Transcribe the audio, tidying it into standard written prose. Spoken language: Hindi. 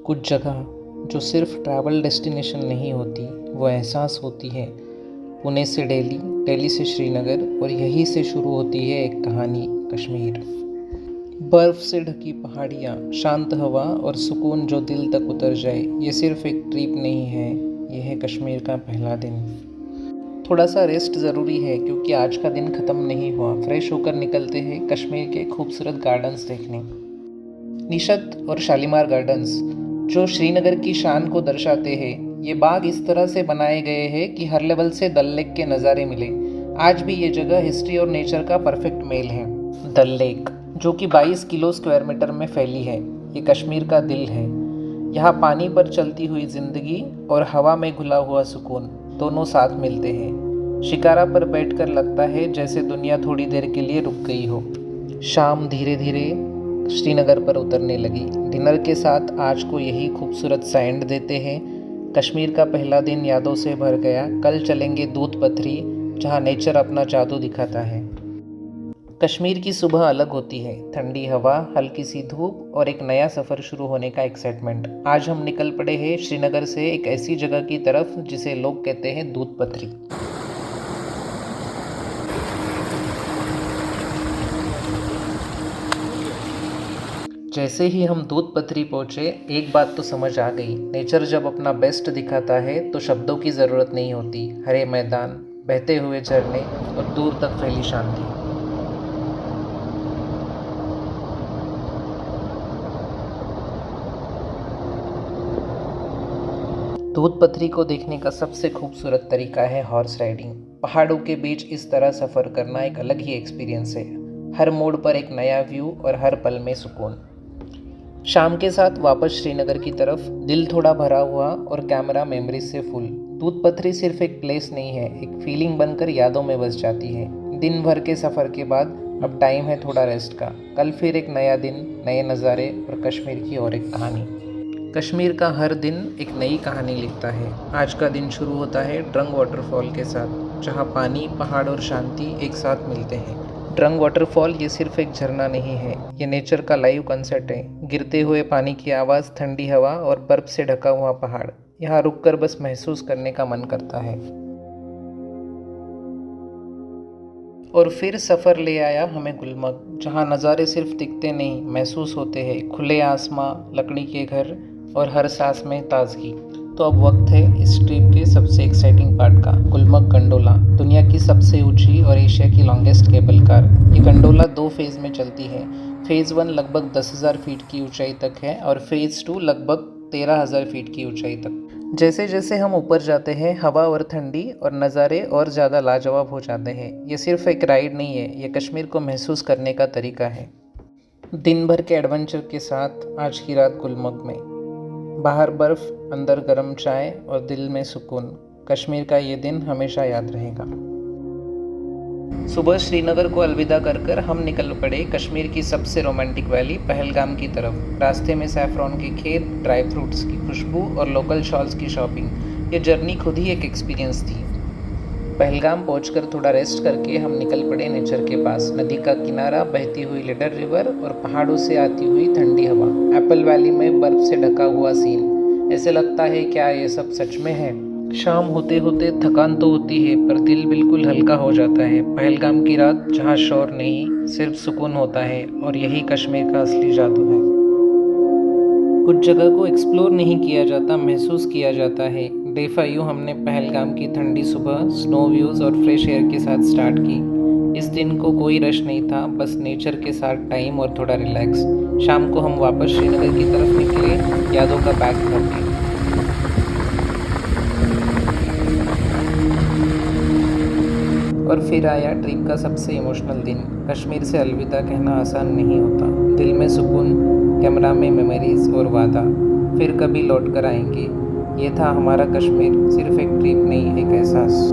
कुछ जगह जो सिर्फ ट्रैवल डेस्टिनेशन नहीं होती, वो एहसास होती है। पुणे से दिल्ली, दिल्ली से श्रीनगर और यहीं से शुरू होती है एक कहानी, कश्मीर। बर्फ़ से ढकी पहाड़ियाँ, शांत हवा और सुकून जो दिल तक उतर जाए, ये सिर्फ एक ट्रिप नहीं है, ये है कश्मीर का पहला दिन। थोड़ा सा रेस्ट ज़रूरी है क्योंकि आज का दिन ख़त्म नहीं हुआ। फ्रेश होकर निकलते हैं कश्मीर के खूबसूरत गार्डन्स देखने। निशत और शालीमार गार्डन्स जो श्रीनगर की शान को दर्शाते हैं। ये बाग इस तरह से बनाए गए हैं कि हर लेवल से डल लेक के नज़ारे मिले। आज भी ये जगह हिस्ट्री और नेचर का परफेक्ट मेल है। डल लेक जो कि 22 किलो स्क्वायर मीटर में फैली है, ये कश्मीर का दिल है। यहाँ पानी पर चलती हुई जिंदगी और हवा में घुला हुआ सुकून दोनों साथ मिलते हैं। शिकारा पर बैठकर लगता है जैसे दुनिया थोड़ी देर के लिए रुक गई हो। शाम धीरे धीरे श्रीनगर पर उतरने लगी। डिनर के साथ आज को यही खूबसूरत सा एंड देते हैं। कश्मीर का पहला दिन यादों से भर गया। कल चलेंगे दूध पथरी, जहाँ नेचर अपना जादू दिखाता है। कश्मीर की सुबह अलग होती है, ठंडी हवा, हल्की सी धूप और एक नया सफ़र शुरू होने का एक्साइटमेंट। आज हम निकल पड़े हैं श्रीनगर से एक ऐसी जगह की तरफ जिसे लोग कहते हैं दूध पथरी। जैसे ही हम दूध पथरी पहुँचे, एक बात तो समझ आ गई। नेचर जब अपना बेस्ट दिखाता है तो शब्दों की ज़रूरत नहीं होती। हरे मैदान, बहते हुए झरने और दूर तक फैली शांति। दूध पथरी को देखने का सबसे खूबसूरत तरीका है हॉर्स राइडिंग। पहाड़ों के बीच इस तरह सफ़र करना एक अलग ही एक्सपीरियंस है। हर मोड़ पर एक नया व्यू और हर पल में सुकून। शाम के साथ वापस श्रीनगर की तरफ, दिल थोड़ा भरा हुआ और कैमरा मेमोरीज से फुल। दूध पथरी सिर्फ एक प्लेस नहीं है, एक फीलिंग बनकर यादों में बस जाती है। दिन भर के सफ़र के बाद अब टाइम है थोड़ा रेस्ट का। कल फिर एक नया दिन, नए नज़ारे और कश्मीर की और एक कहानी। कश्मीर का हर दिन एक नई कहानी लिखता है। आज का दिन शुरू होता है ड्रंग वाटरफॉल के साथ, जहाँ पानी, पहाड़ और शांति एक साथ मिलते हैं। ड्रंग वाटरफॉल ये सिर्फ एक झरना नहीं है, ये नेचर का लाइव कंसर्ट है। गिरते हुए पानी की आवाज़, ठंडी हवा और बर्फ से ढका हुआ पहाड़, यहाँ रुककर बस महसूस करने का मन करता है। और फिर सफ़र ले आया हमें गुलमर्ग, जहाँ नज़ारे सिर्फ दिखते नहीं, महसूस होते हैं। खुले आसमां, लकड़ी के घर और हर सांस में ताजगी। तो अब वक्त है इस ट्रिप के सबसे एक्साइटिंग पार्ट का, गुलमर्ग गंडोला। दुनिया की सबसे ऊंची और एशिया की लॉन्गेस्ट केबल कार। ये गंडोला 2 फेज़ में चलती है। फ़ेज़ 1 लगभग 10,000 फीट की ऊंचाई तक है और फ़ेज़ 2 लगभग 13,000 फीट की ऊंचाई तक। जैसे जैसे हम ऊपर जाते हैं, हवा और ठंडी और नज़ारे और ज़्यादा लाजवाब हो जाते हैं। ये सिर्फ एक राइड नहीं है, ये कश्मीर को महसूस करने का तरीका है। दिन भर के एडवेंचर के साथ आज की रात गुलमर्ग में। बाहर बर्फ़, अंदर गर्म चाय और दिल में सुकून। कश्मीर का ये दिन हमेशा याद रहेगा। सुबह श्रीनगर को अलविदा कर कर हम निकल पड़े कश्मीर की सबसे रोमांटिक वैली पहलगाम की तरफ। रास्ते में सैफरॉन के खेत, ड्राई फ्रूट्स की खुशबू और लोकल शॉल्स की शॉपिंग। ये जर्नी खुद ही एक एक्सपीरियंस थी। पहलगाम पहुंचकर थोड़ा रेस्ट करके हम निकल पड़े नेचर के पास। नदी का किनारा, बहती हुई लिडर रिवर और पहाड़ों से आती हुई ठंडी हवा। एप्पल वैली में बर्फ से ढका हुआ सीन, ऐसे लगता है क्या ये सब सच में है। शाम होते होते थकान तो होती है, पर दिल बिल्कुल हल्का हो जाता है। पहलगाम की रात जहाँ शोर नहीं, सिर्फ सुकून होता है, और यही कश्मीर का असली जादू है। कुछ जगह को एक्सप्लोर नहीं किया जाता, महसूस किया जाता है। डे 5 हमने पहलगाम की ठंडी सुबह, स्नो व्यूज़ और फ्रेश एयर के साथ स्टार्ट की। इस दिन को कोई रश नहीं था, बस नेचर के साथ टाइम और थोड़ा रिलैक्स। शाम को हम वापस श्रीनगर की तरफ निकले, यादों का बैग भर के। और फिर आया ट्रिप का सबसे इमोशनल दिन। कश्मीर से अलविदा कहना आसान नहीं होता। दिल में सुकून, कैमरा में मेमोरीज और वादा, फिर कभी लौट कर आएंगे। ये था हमारा कश्मीर, सिर्फ एक ट्रिप नहीं, एक एहसास।